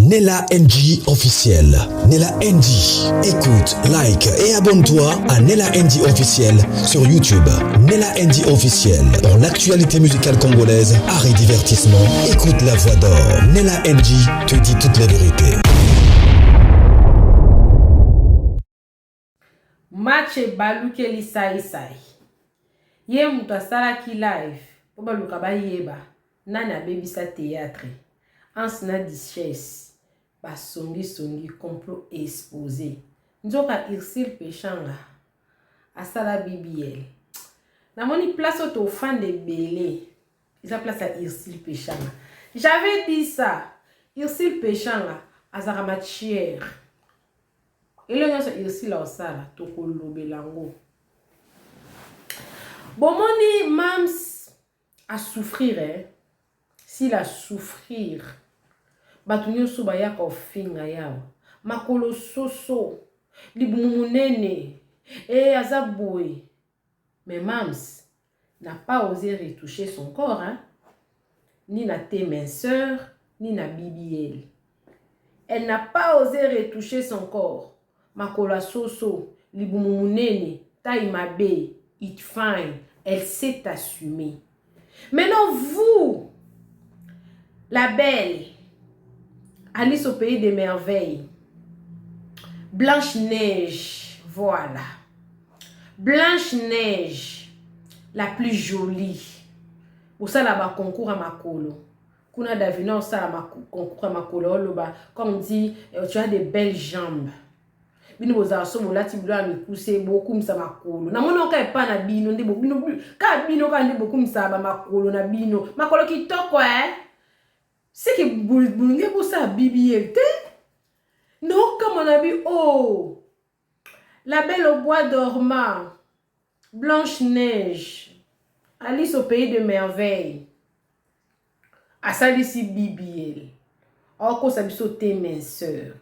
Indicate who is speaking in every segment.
Speaker 1: Nella NG officiel. Nella NG. Écoute, like et abonne-toi à Nella NG officiel sur YouTube. Nella NG officiel. Pour l'actualité musicale congolaise, art et divertissement, écoute la voix d'or. Nella NG te dit toutes les vérités.
Speaker 2: Match balukeli sai. Ye mutu asalaki live po baluka bayeba nani abebisa théâtre ansina dichesse basongi complot exposé nzoka Ursule Pechanga asala BBL namoni place au fan de Belé isa place à Ursule Pechanga. J'avais dit ça. Ursule Pechanga azara matière et le nyonso Ursule osala tokolobelango. Bon, moni Mams a souffrir, hein? S'il a souffrir, batunyo so bayaka ofinga yao. Makolo soso, libumunene, azaboui. Mais Mams n'a pas osé retoucher son corps, hein? Ni na tes minceur, ni na BBL. Elle n'a pas osé retoucher son corps. Makolo soso, libumunene, taïmabe, it fine. Elle s'est assumée. Maintenant, vous, la belle, Alice au pays des merveilles, Blanche-Neige, voilà. Blanche-Neige, la plus jolie. Vous savez, là-bas, concours à Makolo. Kuna Davina, ça, concours à Makolo, comme on dit, tu as des belles jambes. Bino bozaso molati bilo amikuse boku msa makolo na mona ka epa na bino ndebo bino ka bino ka ndebo boku msa ba makolo na bino makolo kitoko c'est que bulunge bosa BBL te non comme on a vu oh la belle au bois dormant Blanche-Neige Alice au pays de merveilles asalisi BBL oko sabiso te minceur.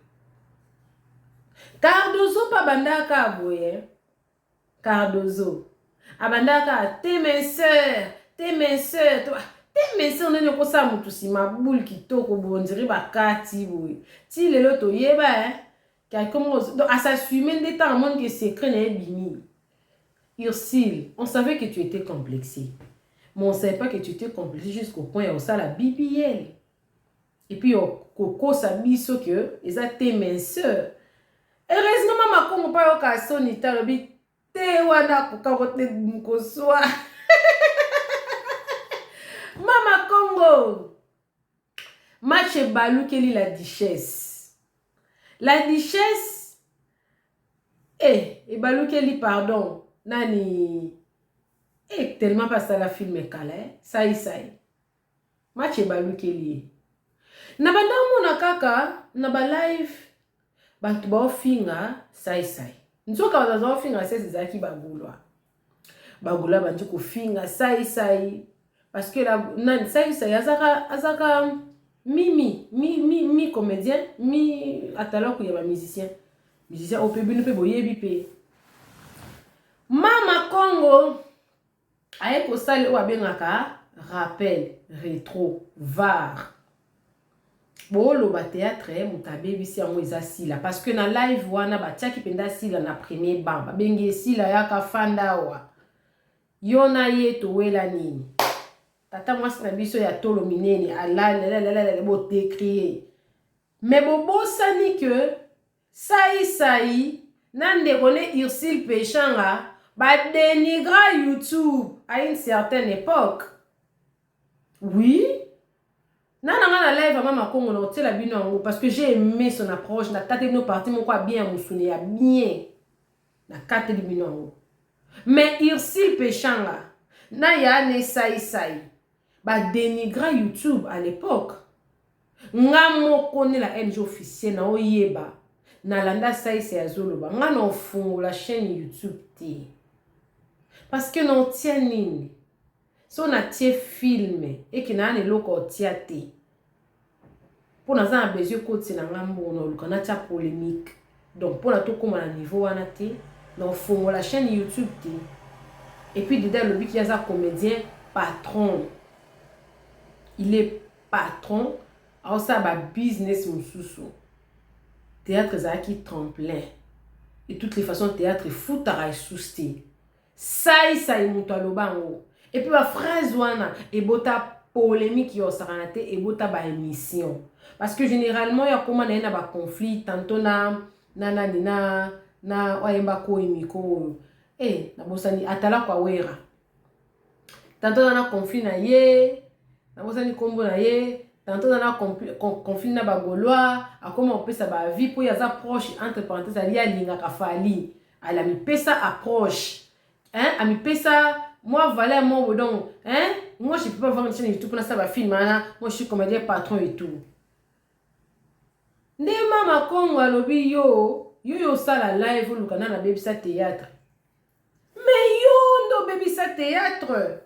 Speaker 2: Cardozo pa bandaka aboye. Cardozo. Abandaka tes minceur. Tes minceur nene kosa mutu si maboule kitoko bondiri bakati boye. Ti lelo to yeba donc à s'assumer des temps monde que secret n'est bini. Ursule, on savait que tu étais complexé. Mais on savait pas que tu étais complexé jusqu'au point où ça la BBL. Et puis Coco sabiso que ils a tes minceur. Heureusement, maman, comme on parle au cas sonita, le bit, te wana kukarote mkoswa. Mama Congo. Match balukeli la duchesse. La duchesse. Et balukeli, pardon. Nani. Tellement pas ça la film calé. Ça y. Match balukeli. Nabanda mona kaka, naba live. Bantu ba ofinga sai. Nzoka bazaza ofinga sai zaki bagulwa. Bagulwa bantu ko finga sai parce que la nan sai azaka mi comédien, mi atalo ko ya ba musicien. Musicien au pebi no pe boyebi pe. Mama Congo aye ko sale o abengaka rappel rétro var. Bolo ba théâtre mutabebi si yango eza sila parce que na live wana batiaki penda sila na premier bamba bengi sila yaka fanda wa yona yeto wela nini tata mwasi na biso ya tolo minene ala bo décrier mais bobosani que sai nande kone Ursule Pechanga ba dénigra YouTube à une certaine époque. Oui. Nana na live Mama Congo na hôtel bino ngo parce que j'ai aimé son approche na tête no parti mon quoi bien musuni ya bien na carte de bino ngo mais Ursule Pechanga na ya ne sai ba dénigra YouTube à l'époque ngamo connaît la NG officielle na oyeba na landa sai azoloba ngana ofungo la chaîne YouTube ti parce que non tient nini so na tie film et que na ne loko tiate pour nous avoir besoin côté na ngambo na lukana tia polémique donc pour na to comme na niveau wana te na fongo la chaîne YouTube te et puis dedans le but qui a comédien patron il est patron Alors ça ba business mususu. Théâtre zaki tremplin. Et toutes les façons théâtre foutara sousti. Ça muto alobango. Et puis la phrase wana et bota polémique yo saranate et bota ba émission. Parce que généralement il y a comment na ba conflit tantôt na oyemba ko imiko. Na bosani atala kwa wera. Tantôt na conflit na ye, na bosani kombo na ye, tantôt na conflit na ba Gaulois, a comment on peut ça ba vie pour y a proche entre parenthèses ali alinga ka fali. Ala mi pesa approche. A mi pesa moi voilà mon donc moi je peux pas voir une chaîne YouTube pour ça va film moi je suis comédien patron et tout. Nde mama kongo alobi yo sala live ou lukana na baby sa théâtre. Mais yo ndo baby sa théâtre.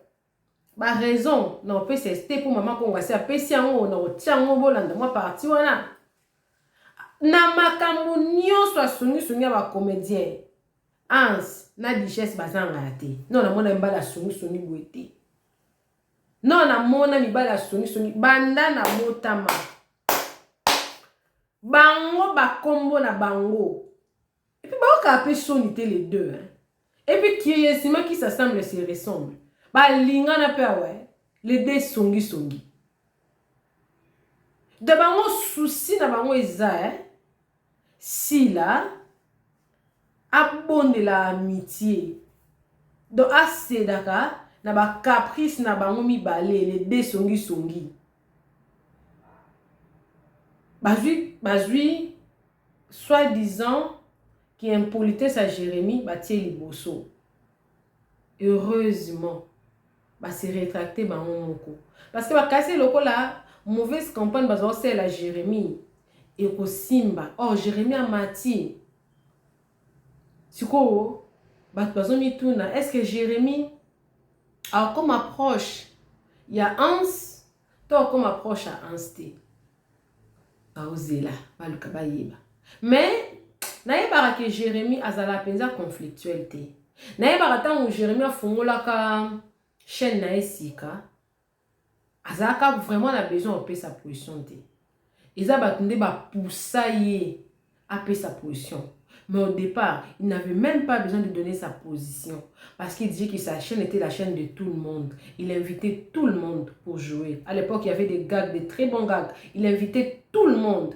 Speaker 2: Ba raison non peut c'est pour maman kongo c'est apesi yango na otiango bolanda moi parti wana. Na makambo nyonso asungi ba comédien. Ans na digeste bazanga te. Non na mona mbala sungi boete. Non na mona mibala sungi banda na motama. Bango ba combo na bango. Et puis ba ka appeler sonité les deux Et puis qui est sima qui s'assemble se ressemble. Ba linga na pe les deux songi. De bango souci na bango eza si là abonde la amitié. Donc assez daka na ba caprice na bango mi balé les deux songi. Bazui soi-disant qui impolitesse à Jérémie batie liboso. Heureusement se rétracter bango. Parce que ba casser loko la mauvaise campagne bazo c'est la Jérémie et ko simba. Oh Jérémie a mati. Siko bazo mi tuna est-ce que Jérémie a comme approche il y a Hans toi comme approche à Hans te. Mais naïba que Jérémie azala penza conflictuel te. Naïba tant Jérémie a fongola ka chaîne na esika azaka vraiment a besoin de sa position te. Eza batunde ba poussaye a sa position. Mais au départ, il n'avait même pas besoin de donner sa position. Parce qu'il disait que sa chaîne était la chaîne de tout le monde. Il invitait tout le monde pour jouer. À l'époque, il y avait des gags, des très bons gags. Il invitait tout le monde.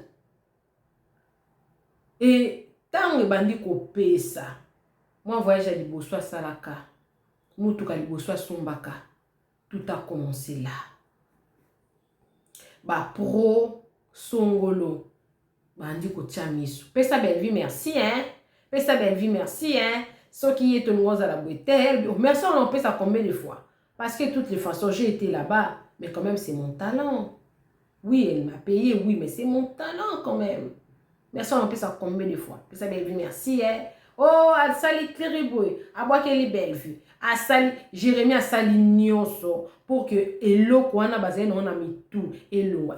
Speaker 2: Et tant que bandi kopé ça, moi voyage à Liboso Salaka, Moutuka Liboso Sombaka, tout a commencé là. Pro Songolo. Bandi ko tchamisu. Pesa belle vie, merci Pesa belle vie, merci Ce qui est une rose à la bouteille. Merci, on en pèse à combien de fois? Parce que toutes les façons, j'ai été là-bas. Mais quand même, c'est mon talent. Oui, elle m'a payé, oui, mais c'est mon talent quand même. Merci, on en pèse à combien de fois? Pesa belle vie, merci Oh, à sali terrible. À boire qu'elle est belle vue. À sali, Jérémie a sali nyonso. Pour que elo kwa na bazen on a mis tout. Elo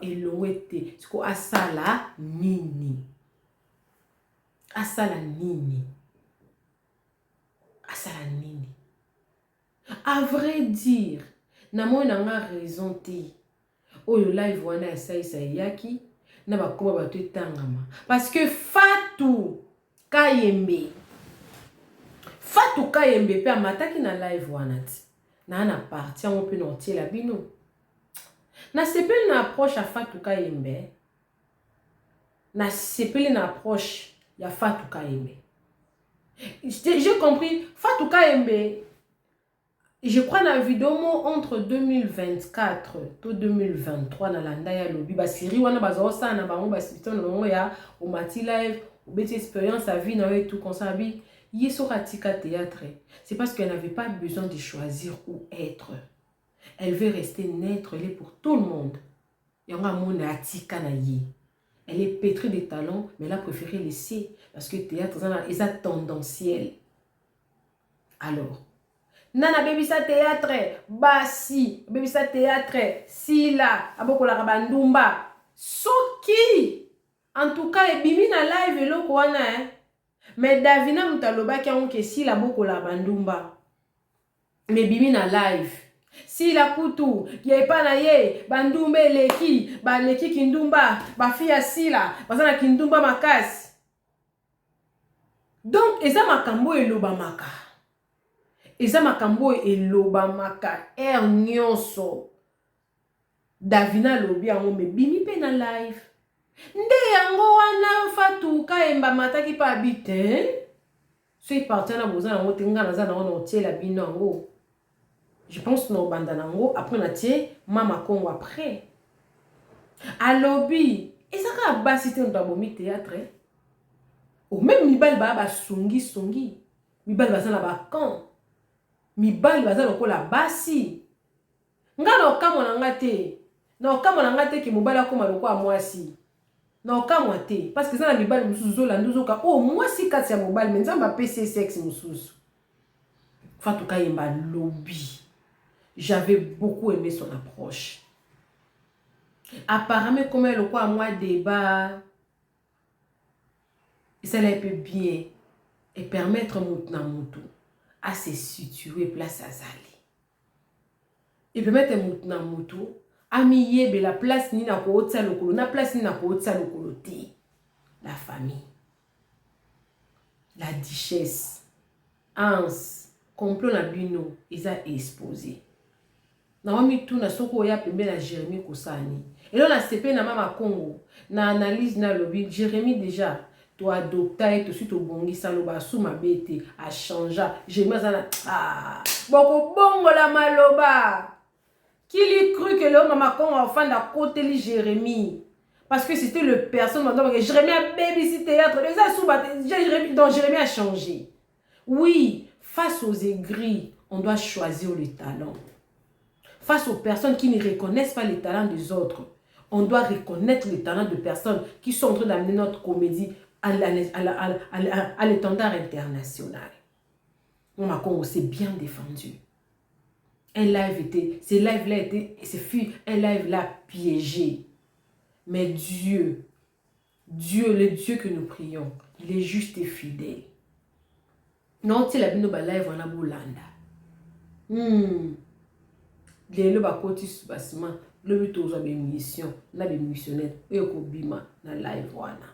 Speaker 2: ete. Ce qu'on a sala nini. A sala nini. A sala nini. À vrai dire, na mo na nga raison te. Oyo live wana esa yaki. Na ba koba ba te tangama. Parce que Fatou Kayembe. Fatou Kayembe pe amataki na live wana ti. Na parti on peut noter la bino. Na sepeli na approche à Fatou Kayembe. Na sepeli na approche ya Fatou Kayembe. J'ai compris Fatou Kayembe. Je crois dans la vidéo entre 2024 et 2023 dans la ndaya lobby ba série wana bazo sa na bango ba sipito na ya o mati live ou bête expérience à vie na et tout comme ça bi Yesoratika théâtre. C'est parce qu'elle n'avait pas besoin de choisir où être. Elle veut rester neutre, elle est pour tout le monde. Elle est pétrie de talents, mais elle a préféré laisser parce que théâtre est tendanciel. Alors, Nana baby sa théâtre, basi, baby sa théâtre, sila, aboko la rabandumba, soki. En tout cas, et bimi na live lo kwana Mais Davina Mutaloba qui a si la boko la bandumba. Mais bimi na live. sila kutu ye pa na ye bandumba eleki baleki kindumba bafi ya sila baza na kindumba makasi. Donc eza makambo elobamaka, eza makambo elobamaka nyonso. Davina lobi yango me bimi pe na live nde yango wana fatuka emba mataki pa habite so partir na boza nango te nga naza nango na otiela bino yango. Je pense na obanda nango après na tie mama Congo après alobi ezaka basi te ndo abomi théâtre o même mibali ba songi mibali baza na bakan mibali baza lokola basi nga na okamwa na nga te na okamwa na nga te ke mobali akoma lokola mwasi na okamwa te parce que eza na mibali mosusu zolanda ozoka o mwasi kati ya mobali me nzambe apesi sexe mosusu. Fatuka yemba lobi. J'avais beaucoup aimé son approche. Apparemment, comme elle a moi débat, ça l'a peu bien et permettre à Moutou à se situer place à Zali. Et permettre à Moutou à miyer la place ni na ko otsa lokolo, na place ni na ko otsa lokolo te. La famille, la duchesse, Hans, complot na bino, ils a exposé. Naomi tout na soko ya pembe na Jérémie Kosani. Et là, on a CP na mama Congo. Na analyse na lobby. Jérémie déjà, toi adopta et tout suite au bongi saloba sous ma bête a changé. Jérémie zana ah boko bongo la maloba. Qui lui cru que le mama Congo enfant d'à côté li Jérémie? Parce que c'était le personne que Jérémie a baby théâtre. Donc Jérémie a changé. Oui, face aux aigris, on doit choisir le talent. Face aux personnes qui ne reconnaissent pas les talents des autres, on doit reconnaître les talents de personnes qui sont en train d'amener notre comédie à l'étendard international. Mon Congo s'est bien défendu. Un live était, ce live-là était, ce fut un live-là piégé. Mais Dieu, le Dieu que nous prions, il est juste et fidèle. Non, tu l'as vu, nous live on a bolanda. Le bakoti sous bâtiment, le but aux mission, na des missionnaires, et au bima na live wana.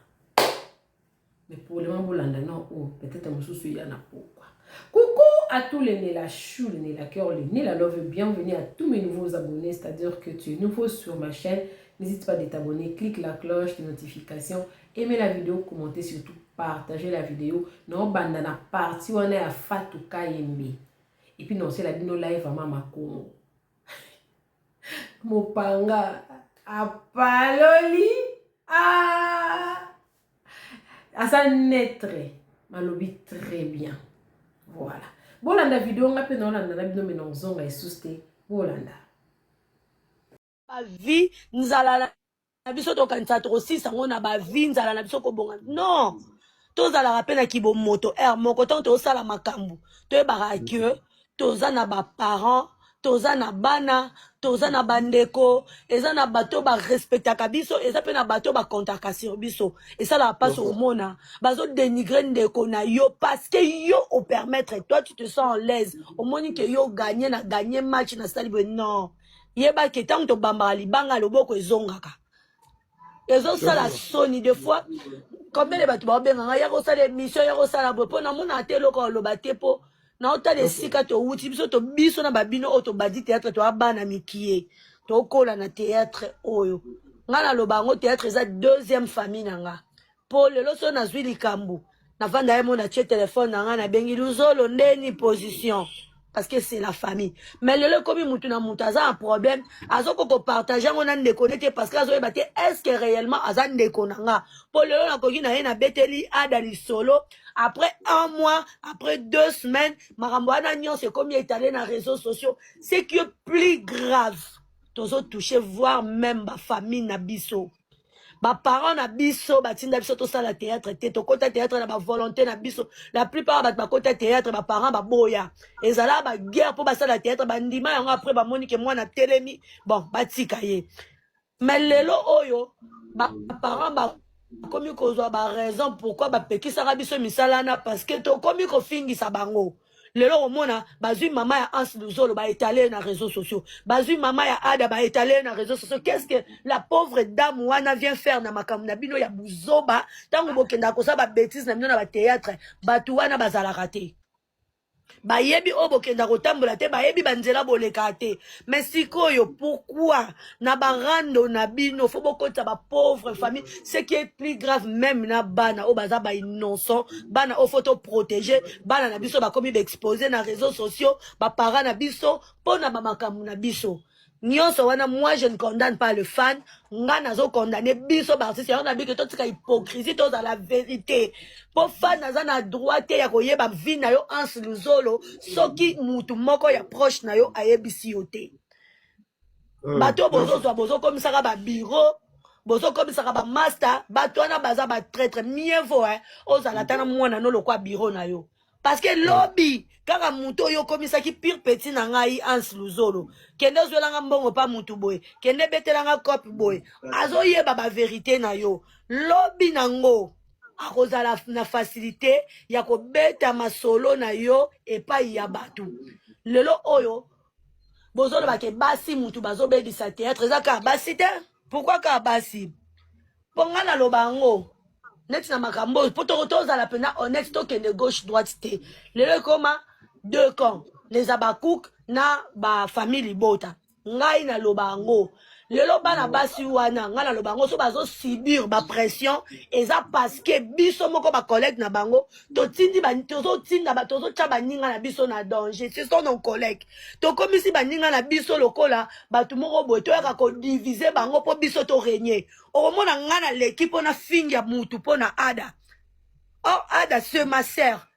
Speaker 2: Mais pour le moment bolanda non, peut-être un sous y en a pourquoi. Coucou à tous les nés la chou, les nés la cœur, les nés la love, bienvenue à tous mes nouveaux abonnés, c'est-à-dire que tu es nouveau sur ma chaîne, n'hésite pas à t'abonner, clique la cloche de notification, aimez la vidéo, commentez surtout, partagez la vidéo. Non, bandana parti, on est à Fatuka Yembe. Et puis non, c'est la vidéo live à Mama Congo. Mopanga apaloli asa netre malobi très bien. Voilà. Bolanda vidéo nga pe na olanda bino menonzonga esuste bolanda.
Speaker 3: Ba vie nzala na biso to kanisa to sango na ba vie nzala na biso ko bonga. Non. To zala rapena ki bo moto moko tant to sala makambu. To e bara que to za na ba parents toza na bana, toza na bandeko, eza na bato ba respectaka biso, eza pe na bato ba kontaka sur biso. Et ça la passe au mona. Bazo dénigrer ndeko na yo parce que yo au permettre, toi tu te sens en l'aise. Au moni que yo gagné na gagné match na stade non. Yeba ke tant to bamba libanga loboko ezongaka. Ezo sala soni de fois comme les bato ba benga ya ko sala émission ya ko sala bo na mona telo ko lobate po. Na ota de sika to wuti biso to biso na babino oto badi théâtre to abana mikie to kola na théâtre oyo nga na lobango théâtre eza deuxième famille nanga po lelo so na zwi likambu na vanda ye mona tie téléphone nanga na bengi luzolo ndeni position parce que c'est la famille mais lelo komi mutu na mutu aza un problème azoko ko partager ngona ndeko nete parce que azo yeba te est-ce que réellement aza ndeko nanga po lelo na koki na ye na beteli adali solo. Après un mois, après 2 semaines, Marambouana Nyon c'est comme il est allé dans les réseaux sociaux. C'est qui est plus grave. Tozo touché, voire même ma famille Nabiso. Ma parents Nabiso, Batinda Biso, tout ça la théâtre, to côté théâtre, la volonté Nabiso. La plupart de ma côté théâtre, ma parents, ma boya. Et ça là, ma guerre pour passer la théâtre, bandima, et après, ma monique et moi, na télémi. Bon, batikaye. Mais lelo oyo, ma parents, ma comme il a raison pourquoi bah peki sarabiso misalana parce que to comme il fingi sabango lelo omona bazui mama ya Hans Luzolo ba étalé na réseaux sociaux bazui mama ya Ada ba étalé na réseaux sociaux. Qu'est-ce que la pauvre dame wana vient faire na makambo na bino ya buzoba tango bokenda kosa ba bêtise na bino na ba théâtre batu wana bazala raté bayebi obo kenda kotambola te bayebi banzela boleka te. Mais sikoyo pourquoi na barando na bino faut bokota ba pauvre famille. Ce qui est plus grave même na bana o baza ba innocent bana o photo protéger bana na biso ba komi exposer na réseaux sociaux ba parents na biso pona ba makamu na biso. Nyonso wana, moi je ne condamne pas le fan, nga nazo condamner biso bartiste ya na biki totika hypocrisie to dans la vérité. Po fan naza na droite ya koyeba vi na yo Hans Luzolo soki mutu moko ya proche na yo ayebisi yo te. Bato bozo komisaka ba bureau, bozo komisaka ba master, bato wana baza ba traître mieux vaut ozala tana mwana no lokwa bureau na yo. Parce que lobby kaka muto yo komisaki pire petit na ngai Hans Luzolo kende zwelanga mbongo pa mutu boy kende betelanga cop boy azo yeba ba vérité na yo lobby nango akozala na facilité ya ko beta masolo na yo epai ya batu lelo oyo bozolo bake basi mutu bazo bedisa théâtre zaka basi te. Pourquoi ka basi ponga na lobango net na makambo poto toza la pena honnête to kende gauche droite te lelo koma deux camps les abakouk na ba famille bota ngai na lobango lelo bana basi wana ngai na lobango so bazo subir ba pression eza parce que biso moko ba collègue na bango to tindi ba tozo tinda ba tozo tcha baninga na biso na danger. Ce sont nos collègues to komisi baninga na biso lokola batu moko boy to yaka ko diviser bango po biso to régner. O mona ngai na l'équipe na fingi ya mutu po na Ada. Oh Ada c'est ma sœur,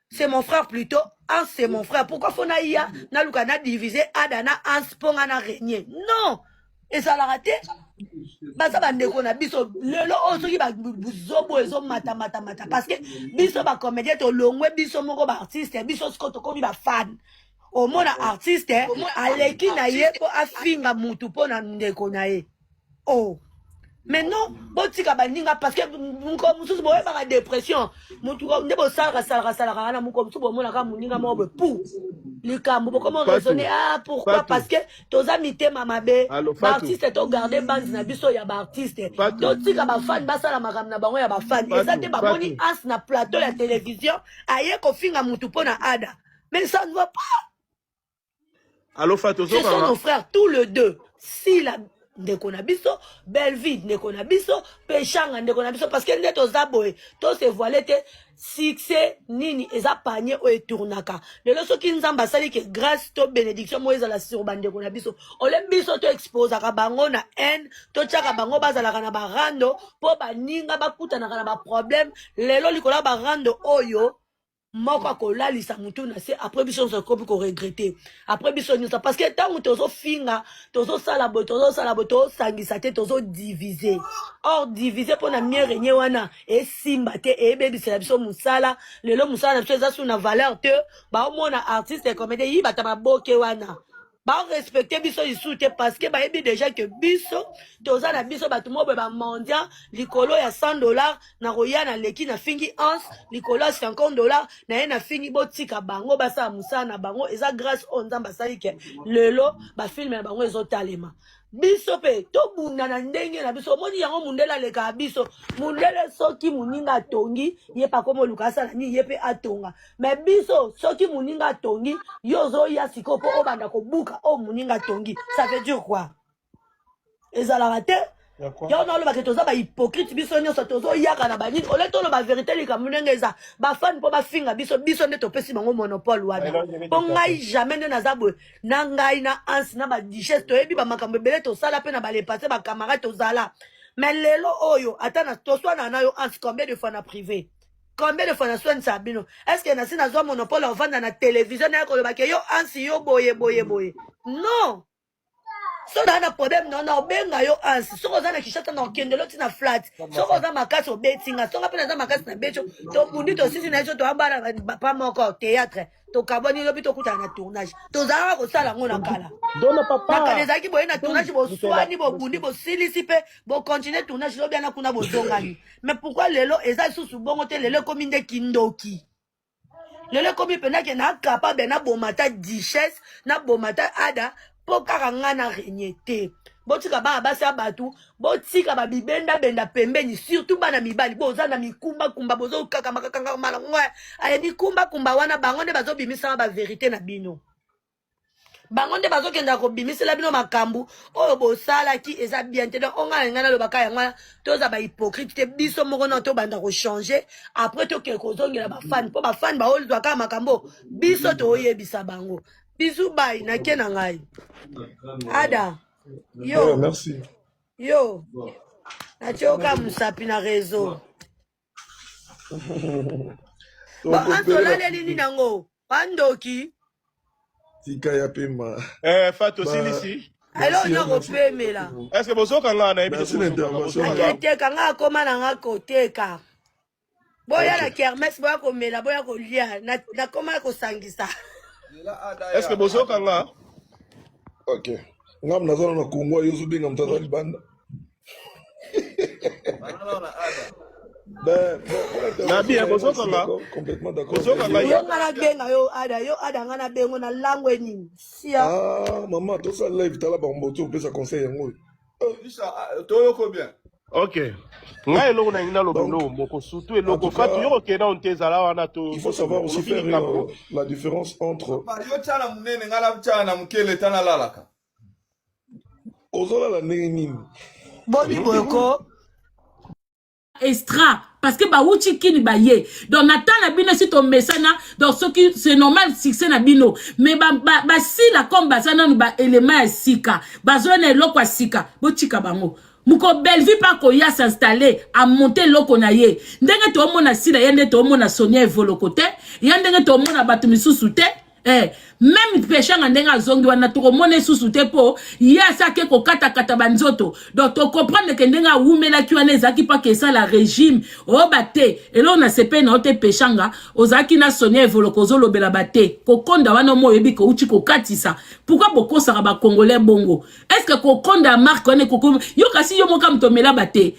Speaker 3: c'est mon frère plutôt. Hans c'est mon frère. Pourquoi faut na iya na luka na diviser Ada na Hans ponga na régner? Non. Et ça l'a raté. Basa bandeko na biso lelo osoki ba buzobo ezo mata parce que biso ba comédien to longwe biso moko ba artiste biso skoto komi ba fan. O mona artiste aleki na ye po afinga mutu po na ndeko na ye. Oh. Mais non, botika baninga parce que muko mususu boye ba dépression. Mutu ko ndebo sala na muko mususu bo mona ka muninga mo be pou. Likambo comment raisonner pourquoi parce que toza mité mamabe artiste to garder band na biso ya ba artiste. Totika ba fan ba sala makam na bango ya ba fan. Eza te ba moni Hans na plateau ya télévision aye ko finga mutu po na Ada. Mais ça ne va pas.
Speaker 4: Allo Fatou
Speaker 3: ce sont nos frères tous les deux. Si la ndeko na biso Belvide ndeko na biso Pechanga ndeko na biso parce que ndeto zaboe to se voilé te succès nini eza panier o etournaka lelo soki nzamba sali ke grâce to bénédiction mo ezala sur bandeko na biso ole biso to expose ka bango na haine to tchaka bango bazalaka na barando po baninga bakutana na ba problème lelo likola barando oyo moko kolalisa mutu na se après biso on se kopi ko regretter après biso nyusa parce que tant tozo finga tozo sala bo tozo sangisa te tozo diviser or diviser pour na mieux régner wana et simba te e bebisela biso musala lelo musala na biso eza sur na valeur te ba omona artiste comédien yi bataba boke wana ba respecter biso isute parce que ba yebi déjà que biso toza na biso batu mo ba mondial likolo ya $100 na roya na leki na fingi Hans likolo ya $50 na ye na fingi botika bango basa musana na bango eza grâce au nzamba sali ke lelo ba film na bango ezotalema biso pe to bunda na ndenge na biso moni yango mundela leka biso mundele soki muninga tongi ye pa komo lukasa na ni ye pe atonga mais biso soki muninga tongi yozo ya sikopo obanda ko buka o muninga tongi ça veut dire quoi ezala raté ya na lo ba ketoza ba hypocrite biso nyoso tozo yaka na banini ole to lo ba vérité lika munenge eza ba fan po ba finga biso nde to pesi bango monopole wana po ngai jamais ne nazabwe na ngai na Hans na ba duchesse to yebi ba makambo belé to sala pe na ba le passer ba camarade to zala mais lelo oyo atana to swana na yo Hans combien de fois na privé combien de fois na soin sabino est-ce que na sina zo monopole on vanda na télévision na ko ba ke yo Hans yo boye non. So dans un problème non benga yo Hans so ko zana kishata na okendelo tina flat so ko zana makasi obetinga so ngapena za makasi na becho to bundi to sisi na yo to ambala pa moko théâtre to kaboni lobi to kuta na tournage to zana ko sala ngona kala
Speaker 4: dona papa
Speaker 3: na kale zaki boye na tournage bo swani bo bundi bo silisi pe bo continuer tournage lobi ana kuna bo zongani mais pourquoi lelo eza susu bongo te lelo komi nde kindoki lelo komi pena ke na capable na bomata duchesse na bomata ada po kaka nga na régner te botika bana basi ya batu botika babibenda benda pembeni surtout bana mibali boza na mikumba kumba bozo kaka makakanga mala ngwa aye mikumba kumba wana bango nde bazobimisa ba vérité na bino bango nde bazokenda kobimisela bino makambu oyo bosalaki eza bien te donc onga ngana lobaka yanga toza ba hypocrite te biso moko na to banda ko changer après to ke kozongela ba fan po ba fan ba olzwa ka makambo biso to oyebisa bango bisu bai na kena ngai ada yo
Speaker 5: Merci.
Speaker 3: yo nachoka musapi na réseau ba anzola leli nango pandoki
Speaker 5: Tika ya pema.
Speaker 4: Fatou,
Speaker 5: Bah,
Speaker 4: c'est ici.
Speaker 3: alors
Speaker 5: merci,
Speaker 3: on a
Speaker 5: merci.
Speaker 3: refait là
Speaker 4: Est-ce que vous avez un
Speaker 5: Merci l'intervention.
Speaker 3: aketeka nga akoma na nga koteka boya na kermesse boya komela boya kolia nakoma kosangisa
Speaker 4: Est-ce que vous avez un
Speaker 5: Ok. Ngam nazana na Kongo yozo benga mtata libanda. Ben,
Speaker 4: Nabi, bozo kanga.
Speaker 5: Complètement d'accord.
Speaker 4: Bozo kanga.
Speaker 3: yo nga na benga yo ada nga na bengo na langue nini sia
Speaker 5: Ah, maman, tout ça live tala ba mboto pesa conseil yango.
Speaker 4: Ok. Nga eloko na ngina lobo mboko surtout eloko Fatou yo ke na onteza la wana to.
Speaker 5: Il faut savoir aussi faire la différence entre Ozola la ndenge nini.
Speaker 3: boni boyoko
Speaker 2: extra parce que bauti kini baye donc natan na bino si to mesana donc ce qui c'est normal succès na bino mais ba si la comme bazana no ba élément ya sika bazona eloko ya sika botika bango muko Bellevue pa ko ya s'installer à monter loko na ye ndenge to mona sila yende to mona Sonia evolokote yende to mona batu misusu te même péché ndenga zongi wana to mona susu te po ya sake ko kata kata banzoto donc to comprendre que ndenga wumela ki wana ezaki pa que ça la régime o bate et là on a sepe na ote péchanga ozaki na Sonia evoloko lobela bate ko konda wana mo yebi ko uchi ko katisa pourquoi boko sara ba congolais bongo est-ce que ko konda marque wana ko yo kasi yo moka mtomela bate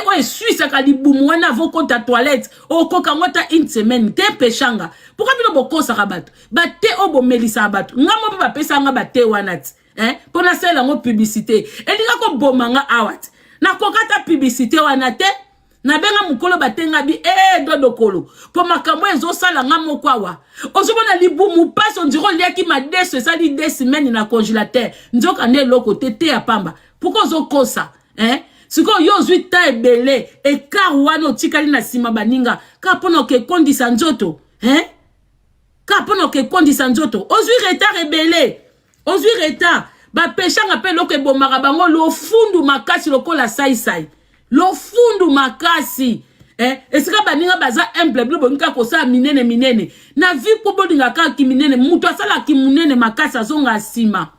Speaker 2: o e suisse ka libumu wana vo konta toilette o ko kangota une semaine te péchanga pourquoi bino boko sara bate o bomelisa batu ngamo ba pesa nga bate wana ti pour na sela ngo publicité elinga ko bomanga awat na kokata publicité wana te na benga mukolo batenga bi dodokolo po makambo ezo sala nga moko awa ozobona libumu passe on dirait liaki ma deso ça dit 2 semaines na congélateur nzoka ne loko te ya pamba pourquoi ozokosa siko yo zwi ta ebele ekar wana otikali na sima baninga ka pona ke kondisa nzoto ka pona ke kondisa nzoto ozwi retard ebele ozwi retard ba peshanga pe loko ebomaka bango lo fundu makasi lokola sai lo fundu makasi esika baninga baza humble blo bonika kosa minene na vi po bodinga ka ki minene mutu asala ki munene makasi azonga sima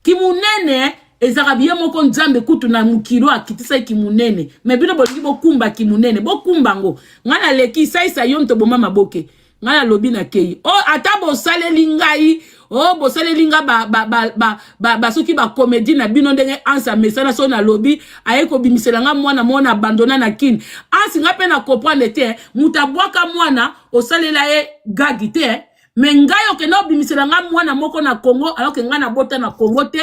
Speaker 2: ki munene ezaka biye moko nzambe kutu na mukilo akitisa ki munene me bino bolingi bokumba ki munene bokumba ngo ngana leki sai yo nto boma maboke ngana lobi na kei ata bosaleli ngai bosaleli nga ba soki ba comédie na bino ndenge ansa mesana so na lobi ayeko bimisela nga mwana abandona na kin ansi nga pe na comprendre te mutabwaka mwana osalela ye gagi te mais ngai okena obimisela nga mwana moko na Congo alors que nga na bota na Congo te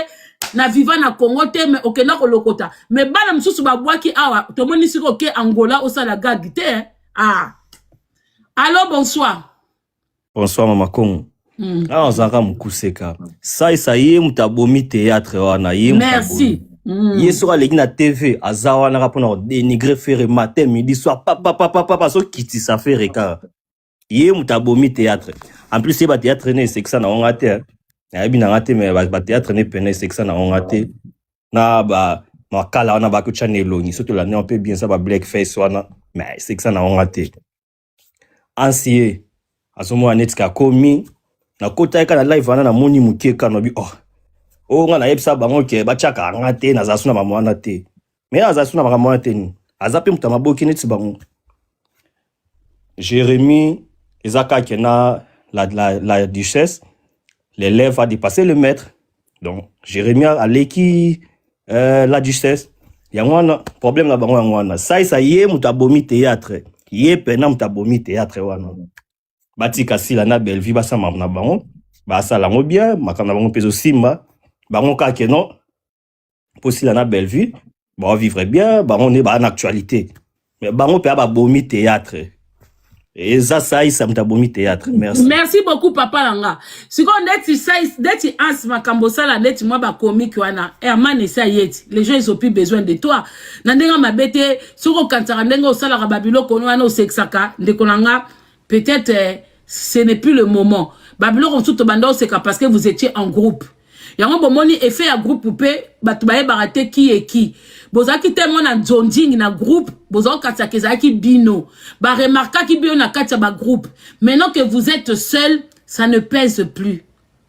Speaker 2: na viva na Congo te mais okena kolokota mais bana msusu babwaki awa tomoni siko ke Angola osala gagi te Allô, bonsoir.
Speaker 6: Bonsoir, Mama Kongo. On s'en mukuseka. Ça y est, mutabomi théâtre wana ye.
Speaker 2: Merci.
Speaker 6: Ye sera legi na TV, azawa na rapona dénigrer faire matin, midi, soir, papa, so kiti ça fait reka. Ye mutabomi théâtre. En plus, c'est ba théâtre né c'est que ça na ongate. Ya bi na ngate mais ba théâtre né peine c'est que ça na ongate. Na ba makala wana ba kucha nelongi, surtout la on peut bien ça ba blackface wana, mais c'est que ça na ongate. Ansiye asomo anetika komi na kota eka na live wana na moni mukeka no bi nga na yebisa bango ke bachaka ngate na zasuna mamwana te mais azasuna mamwana te ni azape mutama boki neti bango Jérémie ezaka kena la duchesse l'élève a dépassé le maître donc Jérémie aleki la duchesse yangwana problème na bango yangwana ça ye mutabomi théâtre ye pena mutabomi théâtre wana batika sila na Bellevue basama na bango basala ngo bien makana bango peso simba bango kake non pour sila na Bellevue ba vivre bien bango ne ba en actualité mais bango pe ba bomi théâtre et ça ça mta bomi théâtre
Speaker 7: merci beaucoup papa langa siko ndeti ans makambo sala ndeti moi ba comique wana Herman et ça yeti les gens ils ont plus besoin de toi na ndenga mabete soko kantara ndenga osala ka babilo kono wana osexaka ndekolanga peut-être ce n'est plus le moment babilo on tout banda oseka parce que vous étiez en groupe yango bomoni effet à groupe poupée batu baye barate qui et qui bozaki tellement na zonding na groupe bozaki katsaka ki bino ba remarquer ki bio na katsa ba groupe maintenant que vous êtes seul ça ne pèse plus.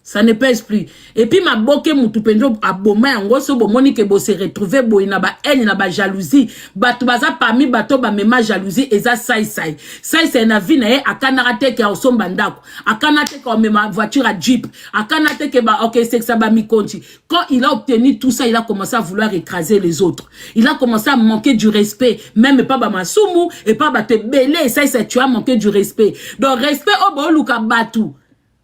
Speaker 7: Ça ne pèse plus. Et puis ma boke mutu pendo aboma yango so bomoni ke bo se retrouver bo ina ba haine na ba jalousie batu baza parmi bato ba mema jalousie eza sai na vie na ye akana te ke osomba ndako akana te ke mema voiture à jeep akana te ke ba OK c'est que ça ba mi konti quand il a obtenu tout ça il a commencé à vouloir écraser les autres il a commencé à manquer du respect même pas ba masumu et pas ba te belé ça tu as manqué du respect donc respect o bo luka batu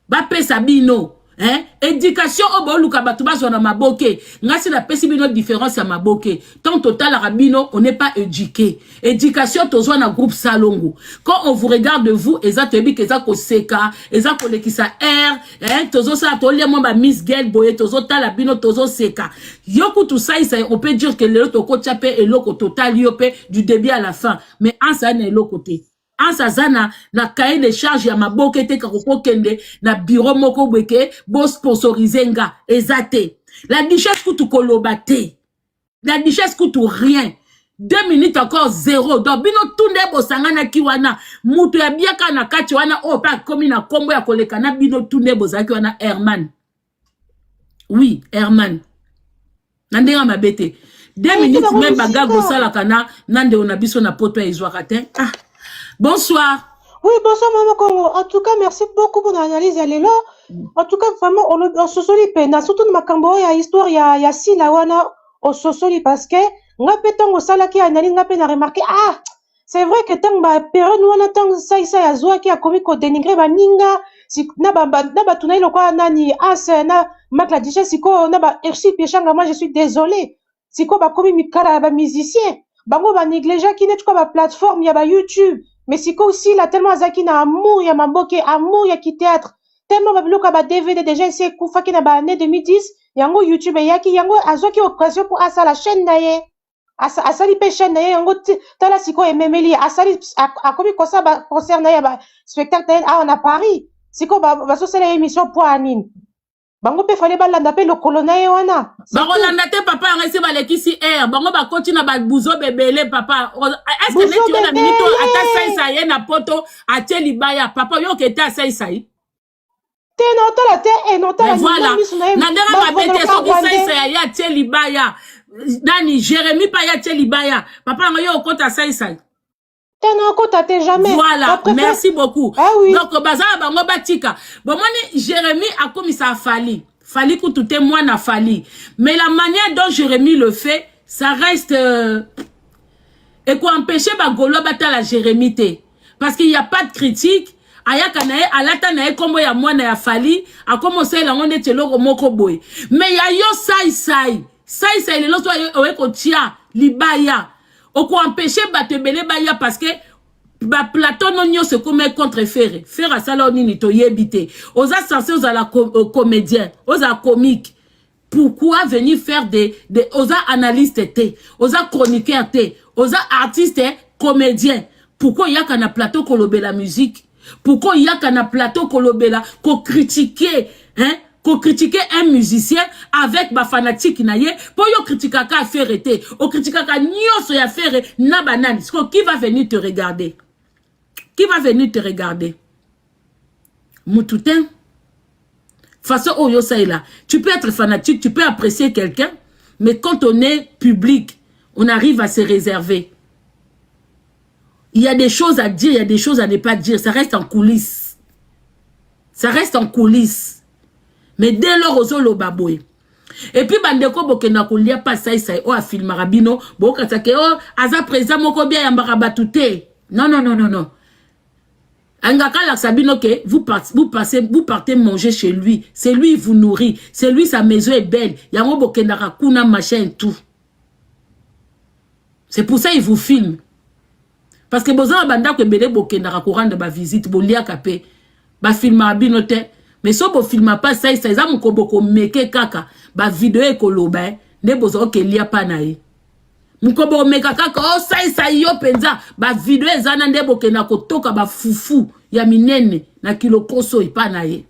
Speaker 7: ba pesa bino. Hein? Éducation au bon luka batu bazo na maboke. Ngasi la pesi bino différence à maboke. Tant total rabino, on n'est pas éduqué. Éducation tozo na groupe salongo. Quand on vous regarde vous, ezatebi keza ko seka, ezako lekisa R, hein, tozo sa tolia mo ba Miss Girl boye tozo tala bino tozo seka. Yoku tout ça, on peut dire que le toko chape et loko total yope du début à la fin. Mais en ça n'est l'autre côté. En sazana na cahier de charge ya maboke te kako kende na bureau moko bweke bo sponsoriser nga ezate la richesse kutu kolobate la richesse kutu rien 2 minutes encore 0 donc bino tunde bosanga na kiwana mutu ya biaka na kati wana o pa komi na kombo ya koleka na bino tunde bozaki wana Herman oui Herman nandenga mabete 2 minutes même bagago sala kana nande ona biso na poto ya izwakate ah. Bonsoir.
Speaker 8: Oui, bonsoir, Maman Congo. En tout cas, merci beaucoup pour l'analyse. Elle est là. En tout cas, vraiment, on se soli pena. Surtout, ma cambo, il y a histoire, il y a si la wana, on se soli parce que, on a pété au sala qui analyse, on a pété remarqué, ah, c'est vrai que tant ba période, nous, on a tant ça, ya zoa qui a commis qu'on dénigre, ba ninga, si, na ba tunaï, lo quoi, nani, as, na, mak la dichesse, si ko, na ba, ersi, piechanga, moi, je suis désolé. Si ko, ba commis, mikara, ba musicien. Bango, ba négligé, qui n'est pas ba plateforme, y a ba YouTube. Mais si aussi là tellement azaki na amour ya maboke amour ya ki théâtre tellement babiloka ba DVD déjà c'est kufa ki na ba année 2010 yango YouTube yaki yango azoki occasion pour asa la chaîne na ye asali pe chaîne na ye yango tala siko ememeli asali akomi kosa ba concert na ye ba spectacle on a Paris siko ba so sala émission pour anine bango pe fallait balanda pe le colonel wana
Speaker 7: bango landa te papa ngasi balekisi air bango ba continue ba buzo bebele papa est-ce que neti na minute ata sai ye na poto atie libaya papa yo ke ta sai
Speaker 8: te non tala te et non tala
Speaker 7: voilà na ndera ba bete so ki sai ya atie libaya nani Jérémy pa ya atie libaya papa ngoyo okota sai
Speaker 8: jamais.
Speaker 7: Voilà, merci beaucoup.
Speaker 8: Ah oui.
Speaker 7: Donc, bazar bango batika. Bon, moi, Jérémy a commis ça à Fali. Fali que tout est moi na Fali. Mais la manière dont Jérémy le fait, ça reste et quoi empêcher bagolo bata la Jérémy te. Parce qu'il n'y a pas de critique. Aya kanae alata nae kombo ya moi na ya Fali a commencé la onde telo moko boy. Mais ya yo sai le loto oe ko tia libaya. Ou quoi empêcher batebele baya parce que ba plateau non se comme contre faire à ça là on ni to yebité aux censés aux la comédien aux comique pourquoi venir faire des aux analystes té aux chroniqueurs té aux artistes comédiens pourquoi il y a qu'un plateau kolobé la musique pourquoi il y a qu'un plateau kolobé la ko critiquer hein qu'on critiquer un musicien avec ba fanatique na ye pour yo critiquer ka faire été o critiquer ka nyoso ya faire na banane qui va venir te regarder Moutoutin façon oyo ça là tu peux être fanatique tu peux apprécier quelqu'un mais quand on est public on arrive à se réserver il y a des choses à dire il y a des choses à ne pas dire ça reste en coulisses mais dès lors aux olo baboy et puis bandeko bokena kolia pas ça o a film rabino bokatake o aza présent moko bien ya mbarabatute non Angaka Sabino que vous partez manger chez lui. C'est lui qui vous nourrit. C'est lui, sa maison est belle. Yango bokendaka kuna machin tout. C'est pour ça qu'il vous filme. Parce que besoin banda que bele bokendaka courant de ba visite bolia kapé. Ba filma binote. Mais so bo filma pas ça ça mu ko boko meke kaka ba vidéo ekoloba ne bozo ke lia pa na ye. Mkobo meka kaka oh ça yo penza ba video ezana ndebo kena kotoka ba fufu ya minene na kilo koso ipana ye